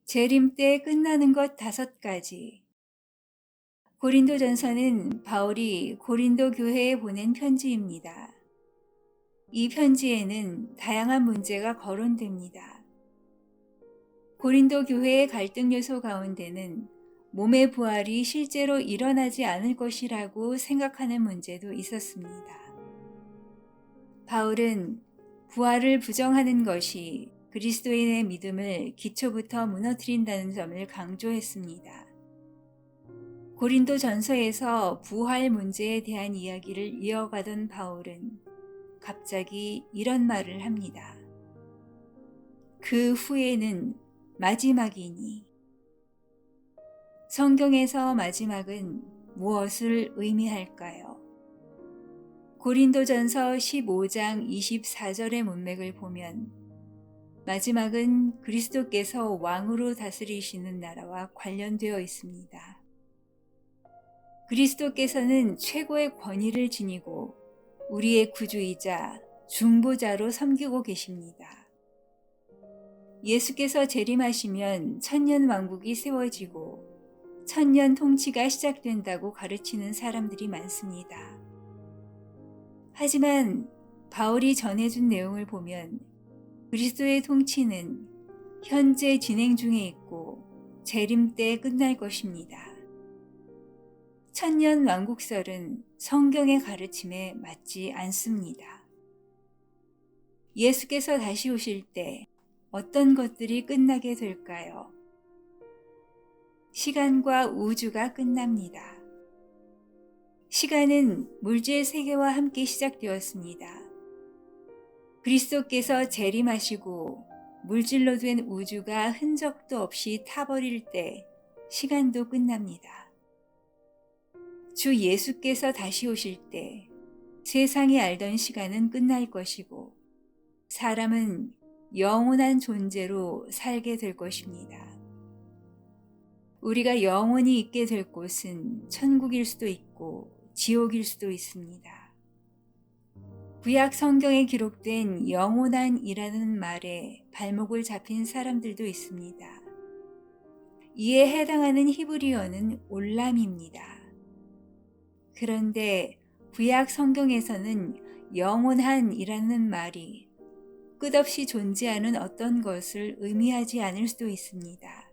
재림 때 끝나는 것 5가지. 고린도전서는 바울이 고린도 교회에 보낸 편지입니다. 이 편지에는 다양한 문제가 거론됩니다. 고린도 교회의 갈등 요소 가운데는 몸의 부활이 실제로 일어나지 않을 것이라고 생각하는 문제도 있었습니다. 바울은 부활을 부정하는 것이 그리스도인의 믿음을 기초부터 무너뜨린다는 점을 강조했습니다. 고린도 전서에서 부활 문제에 대한 이야기를 이어가던 바울은 갑자기 이런 말을 합니다. 그 후에는 마지막이니. 성경에서 마지막은 무엇을 의미할까요? 고린도전서 15장 24절의 문맥을 보면 마지막은 그리스도께서 왕으로 다스리시는 나라와 관련되어 있습니다. 그리스도께서는 최고의 권위를 지니고 우리의 구주이자 중보자로 섬기고 계십니다. 예수께서 재림하시면 천년 왕국이 세워지고 천년 통치가 시작된다고 가르치는 사람들이 많습니다. 하지만 바울이 전해준 내용을 보면 그리스도의 통치는 현재 진행 중에 있고 재림 때 끝날 것입니다. 천년 왕국설은 성경의 가르침에 맞지 않습니다. 예수께서 다시 오실 때 어떤 것들이 끝나게 될까요? 시간과 우주가 끝납니다. 시간은 물질 세계와 함께 시작되었습니다. 그리스도께서 재림하시고 물질로 된 우주가 흔적도 없이 타버릴 때 시간도 끝납니다. 주 예수께서 다시 오실 때 세상이 알던 시간은 끝날 것이고 사람은 영원한 존재로 살게 될 것입니다. 우리가 영원히 있게 될 곳은 천국일 수도 있고 지옥일 수도 있습니다. 구약 성경에 기록된 영원한이라는 말에 발목을 잡힌 사람들도 있습니다. 이에 해당하는 히브리어는 올람입니다. 그런데 구약 성경에서는 영원한이라는 말이 끝없이 존재하는 어떤 것을 의미하지 않을 수도 있습니다.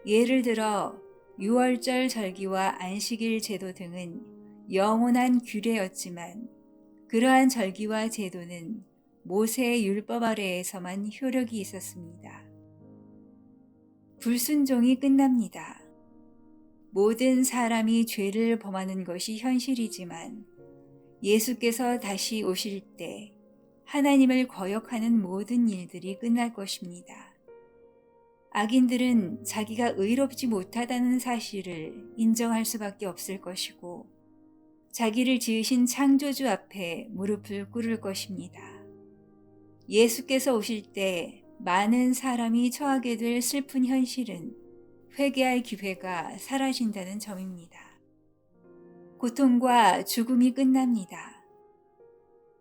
예를 들어 유월절 절기와 안식일 제도 등은 영원한 규례였지만 그러한 절기와 제도는 모세의 율법 아래에서만 효력이 있었습니다. 불순종이 끝납니다. 모든 사람이 죄를 범하는 것이 현실이지만 예수께서 다시 오실 때 하나님을 거역하는 모든 일들이 끝날 것입니다. 악인들은 자기가 의롭지 못하다는 사실을 인정할 수밖에 없을 것이고 자기를 지으신 창조주 앞에 무릎을 꿇을 것입니다. 예수께서 오실 때 많은 사람이 처하게 될 슬픈 현실은 회개할 기회가 사라진다는 점입니다. 고통과 죽음이 끝납니다.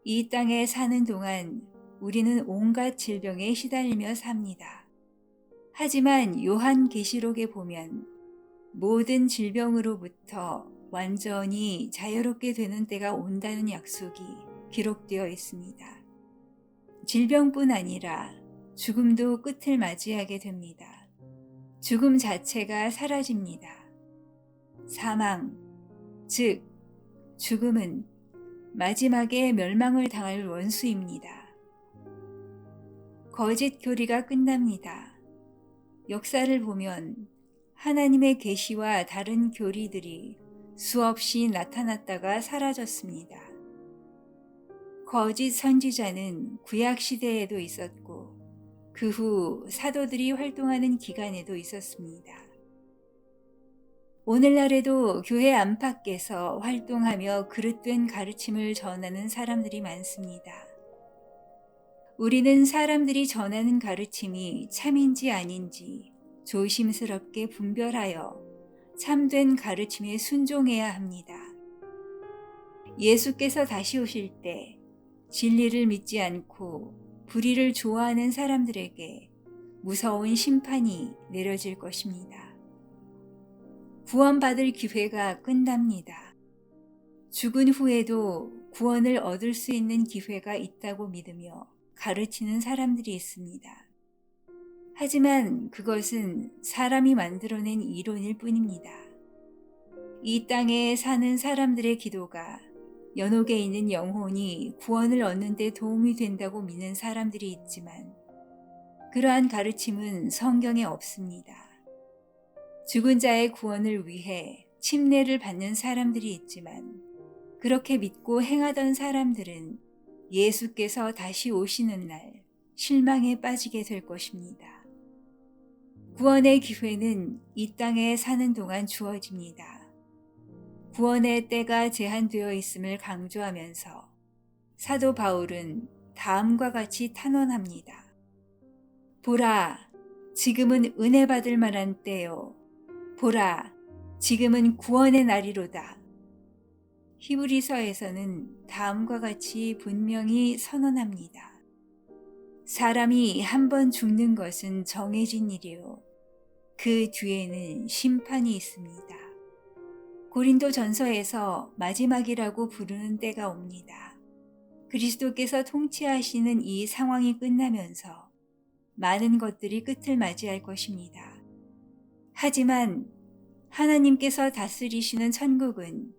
이 땅에 사는 동안 우리는 온갖 질병에 시달리며 삽니다. 하지만 요한계시록에 보면 모든 질병으로부터 완전히 자유롭게 되는 때가 온다는 약속이 기록되어 있습니다. 질병뿐 아니라 죽음도 끝을 맞이하게 됩니다. 죽음 자체가 사라집니다. 사망, 즉 죽음은 마지막에 멸망을 당할 원수입니다. 거짓 교리가 끝납니다. 역사를 보면 하나님의 계시와 다른 교리들이 수없이 나타났다가 사라졌습니다. 거짓 선지자는 구약 시대에도 있었고 그 후 사도들이 활동하는 기간에도 있었습니다. 오늘날에도 교회 안팎에서 활동하며 그릇된 가르침을 전하는 사람들이 많습니다. 우리는 사람들이 전하는 가르침이 참인지 아닌지 조심스럽게 분별하여 참된 가르침에 순종해야 합니다. 예수께서 다시 오실 때 진리를 믿지 않고 불의를 좋아하는 사람들에게 무서운 심판이 내려질 것입니다. 구원받을 기회가 끝납니다. 죽은 후에도 구원을 얻을 수 있는 기회가 있다고 믿으며 가르치는 사람들이 있습니다. 하지만 그것은 사람이 만들어낸 이론일 뿐입니다. 이 땅에 사는 사람들의 기도가 연옥에 있는 영혼이 구원을 얻는 데 도움이 된다고 믿는 사람들이 있지만 그러한 가르침은 성경에 없습니다. 죽은 자의 구원을 위해 침례를 받는 사람들이 있지만 그렇게 믿고 행하던 사람들은 예수께서 다시 오시는 날 실망에 빠지게 될 것입니다. 구원의 기회는 이 땅에 사는 동안 주어집니다. 구원의 때가 제한되어 있음을 강조하면서 사도 바울은 다음과 같이 탄원합니다. 보라, 지금은 은혜 받을 만한 때요. 보라, 지금은 구원의 날이로다. 히브리서에서는 다음과 같이 분명히 선언합니다. 사람이 한 번 죽는 것은 정해진 일이요. 그 뒤에는 심판이 있습니다. 고린도 전서에서 마지막이라고 부르는 때가 옵니다. 그리스도께서 통치하시는 이 상황이 끝나면서 많은 것들이 끝을 맞이할 것입니다. 하지만 하나님께서 다스리시는 천국은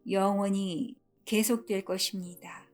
영원히 계속될 것입니다.